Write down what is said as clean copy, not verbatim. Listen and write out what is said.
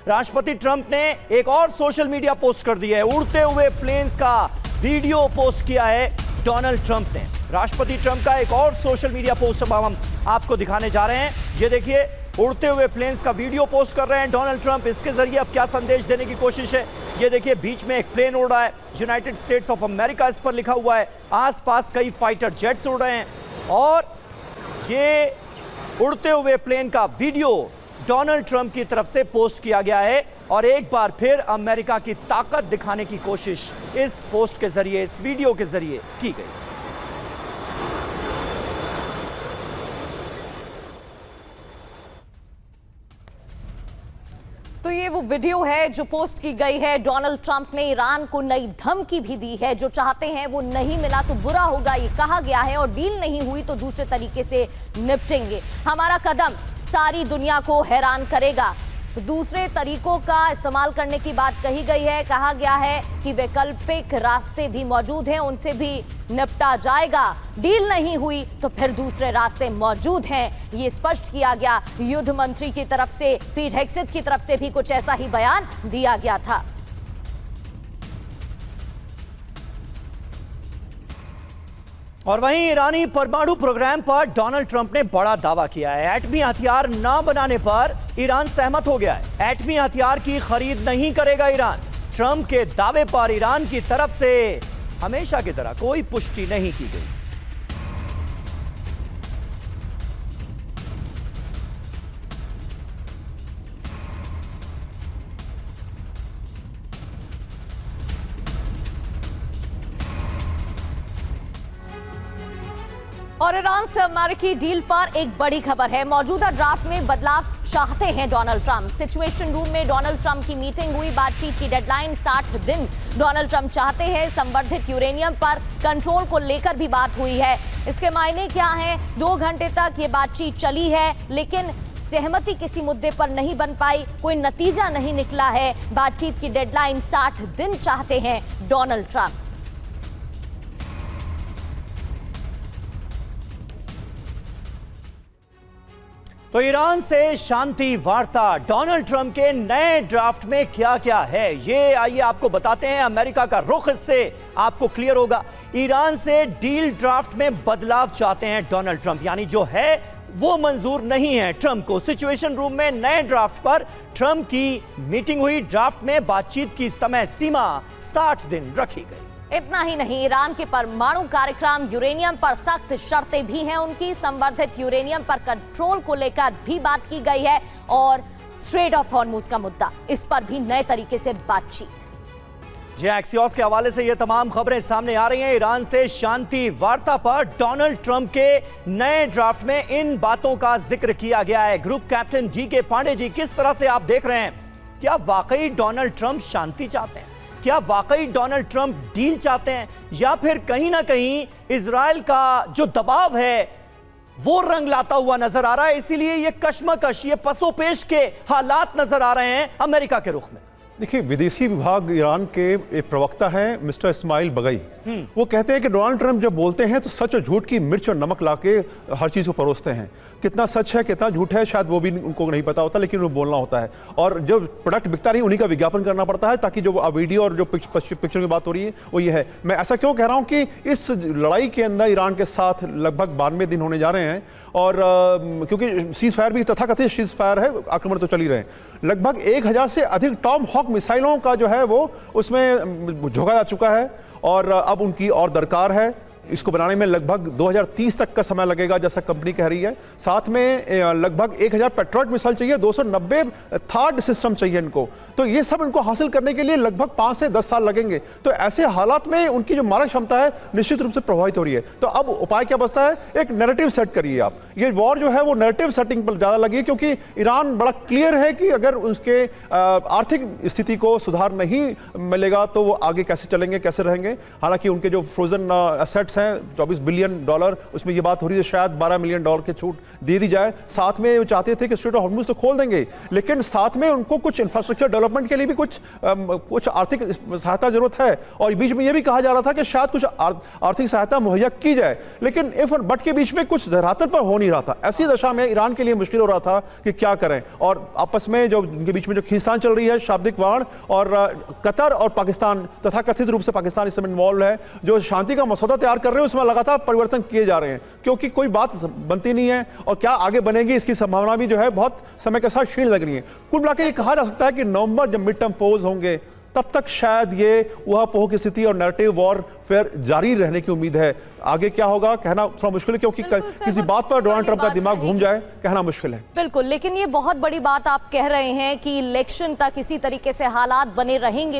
राष्ट्रपति ट्रंप ने एक और सोशल मीडिया पोस्ट कर दी है। उड़ते हुए प्लेन्स का वीडियो पोस्ट किया है डोनाल्ड ट्रंप ने। राष्ट्रपति ट्रंप का एक और सोशल मीडिया पोस्ट अब हम आपको दिखाने जा रहे हैं। ये देखिए, उड़ते हुए प्लेन्स का वीडियो पोस्ट कर रहे हैं डोनाल्ड ट्रंप। इसके जरिए अब क्या संदेश देने की कोशिश है, ये देखिए, बीच में एक प्लेन उड़ रहा है, यूनाइटेड स्टेट्स ऑफ अमेरिका इस पर लिखा हुआ है। आसपास कई फाइटर जेट्स उड़ रहे हैं और ये उड़ते हुए प्लेन का वीडियो डोनाल्ड ट्रंप की तरफ से पोस्ट किया गया है और एक बार फिर अमेरिका की ताकत दिखाने की कोशिश इस पोस्ट के जरिए, इस वीडियो के जरिए की गई। तो ये वो वीडियो है जो पोस्ट की गई है। डोनाल्ड ट्रंप ने ईरान को नई धमकी भी दी है। जो चाहते हैं वो नहीं मिला तो बुरा होगा, ये कहा गया है, और डील नहीं हुई तो दूसरे तरीके से निपटेंगे। हमारा कदम सारी दुनिया को हैरान करेगा। तो दूसरे तरीकों का इस्तेमाल करने की बात कही गई है। कहा गया है कि वैकल्पिक रास्ते भी मौजूद हैं, उनसे भी निपटा जाएगा। डील नहीं हुई तो फिर दूसरे रास्ते मौजूद हैं, ये स्पष्ट किया गया। युद्ध मंत्री की तरफ से, पीट हेग्सेथ की तरफ से भी कुछ ऐसा ही बयान दिया गया था। और वहीं ईरानी परमाणु प्रोग्राम पर डोनाल्ड ट्रंप ने बड़ा दावा किया है। एटमी हथियार न बनाने पर ईरान सहमत हो गया है। एटमी हथियार की खरीद नहीं करेगा ईरान। ट्रंप के दावे पर ईरान की तरफ से हमेशा की तरह कोई पुष्टि नहीं की गई। और ईरान से अमेरिकी डील पर एक बड़ी खबर है। मौजूदा ड्राफ्ट में बदलाव चाहते हैं डोनाल्ड ट्रंप। सिचुएशन रूम में डोनाल्ड ट्रंप की मीटिंग हुई। बातचीत की डेडलाइन 60 दिन डोनाल्ड ट्रंप चाहते हैं। संवर्धित यूरेनियम पर कंट्रोल को लेकर भी बात हुई है। इसके मायने क्या हैं? 2 घंटे तक ये बातचीत चली है, लेकिन सहमति किसी मुद्दे पर नहीं बन पाई, कोई नतीजा नहीं निकला है। बातचीत की डेडलाइन 60 दिन चाहते हैं डोनाल्ड ट्रंप। तो ईरान से शांति वार्ता, डोनाल्ड ट्रंप के नए ड्राफ्ट में क्या क्या है, ये आइए आपको बताते हैं। अमेरिका का रुख इससे आपको क्लियर होगा। ईरान से डील ड्राफ्ट में बदलाव चाहते हैं डोनाल्ड ट्रंप, यानी जो है वो मंजूर नहीं है ट्रंप को। सिचुएशन रूम में नए ड्राफ्ट पर ट्रंप की मीटिंग हुई। ड्राफ्ट में बातचीत की समय सीमा 60 दिन रखी गई। इतना ही नहीं, ईरान के परमाणु कार्यक्रम, यूरेनियम पर सख्त शर्तें भी हैं उनकी। संवर्धित यूरेनियम पर कंट्रोल को लेकर भी बात की गई है और स्ट्रेट ऑफ हॉर्मुज का मुद्दा, इस पर भी नए तरीके से बातचीत। जी, एक्सियोस के हवाले से ये तमाम खबरें सामने आ रही हैं। ईरान से शांति वार्ता पर डोनाल्ड ट्रंप के नए ड्राफ्ट में इन बातों का जिक्र किया गया है। Group captain GK. Pande ji, किस तरह से आप देख रहे हैं? क्या वाकई डोनाल्ड ट्रंप शांति चाहते हैं? क्या वाकई डोनाल्ड ट्रंप डील चाहते हैं, या फिर कहीं ना कहीं इजराइल का जो दबाव है वो रंग लाता हुआ नजर आ रहा है, इसीलिए ये कश्मकश, ये पसोपेश के हालात नजर आ रहे हैं अमेरिका के रुख में? देखिए, विदेशी विभाग ईरान के एक प्रवक्ता हैं मिस्टर इस्माइल बगई, वो कहते हैं कि डोनाल्ड ट्रंप जब बोलते हैं तो सच और झूठ की मिर्च और नमक लाके हर चीज़ को परोसते हैं। कितना सच है कितना झूठ है शायद वो भी उनको नहीं पता होता, लेकिन वो बोलना होता है। और जो प्रोडक्ट बिकता नहीं उन्हीं का विज्ञापन करना पड़ता है, ताकि जो वीडियो और जो पिक्चर की बात हो रही है वो ये है। मैं ऐसा क्यों कह रहा हूँ कि इस लड़ाई के अंदर ईरान के साथ लगभग 92 दिन होने जा रहे हैं, और क्योंकि सीज फायर भी तथाकथित सीज फायर है, आक्रमण तो चल ही रहे हैं। लगभग 1000 से अधिक टॉम हॉक मिसाइलों का जो है वो उसमें झोंका जा चुका है, और अब उनकी और दरकार है। इसको बनाने में लगभग 2030 तक का समय लगेगा जैसा कंपनी कह रही है। साथ में लगभग 1000 पेट्रोट मिसाइल चाहिए, 290 थर्ड सिस्टम चाहिए इनको। तो ये सब इनको हासिल करने के लिए लगभग 5 से 10 साल लगेंगे। तो ऐसे हालात में उनकी जो मारक क्षमता है निश्चित रूप से प्रभावित हो रही है। तो अब उपाय क्या बचता है? एक नैरेटिव सेट करिए आप। ये वॉर जो है वो नैरेटिव सेटिंग पर ज़्यादा लगी, क्योंकि ईरान बड़ा क्लियर है कि अगर उसके आर्थिक स्थिति को सुधार नहीं मिलेगा तो वो आगे कैसे चलेंगे, कैसे रहेंगे। हालांकि उनके जो फ्रोजन एसेट्स हैं, $24 बिलियन, उसमें ये बात हो रही है शायद $12 मिलियन की छूट दे दी जाए। साथ में वो चाहते थे कि स्ट्रेट ऑफ हॉर्मुज़ तो खोल देंगे, लेकिन साथ में उनको कुछ इंफ्रास्ट्रक्चर डेवलपमेंट के लिए भी कुछ आर्थिक सहायता जरूरत है। और बीच में ये भी कहा जा रहा था कि शायद कुछ आर्थिक सहायता मुहैया की जाए, लेकिन इफ और बट के बीच में कुछ धरातल पर हो नहीं रहा था। ऐसी दशा में ईरान के लिए मुश्किल हो रहा था कि क्या करें, और आपस में जो इनके बीच में जो खींचतान चल रही है, शाब्दिक वाण, और कतर और पाकिस्तान, तथा कथित रूप से पाकिस्तान इसमें इन्वॉल्व है, जो शांति का मसौदा तैयार कर रहे हैं उसमें लगातार परिवर्तन किए जा रहे हैं, क्योंकि कोई बात बनती नहीं है और क्या आगे बनेगी इसकी संभावना भी जो है बहुत समय के साथ क्षीण लग रही है। कुल मिलाकर ये कहा जा सकता है कि नवंबर जब मिड टर्म पोल्स होंगे तब तक शायद ये ऊहापोह की स्थिति और नैरेटिव वॉरफेयर जारी रहने की उम्मीद है। आगे क्या होगा कहना थोड़ा मुश्किल है, क्योंकि किसी बात पर डोनाल्ड ट्रंप का दिमाग घूम जाए कहना मुश्किल है। बिल्कुल, लेकिन ये बहुत बड़ी बात आप कह रहे हैं कि इलेक्शन तक इसी तरीके से हालात बने रहेंगे।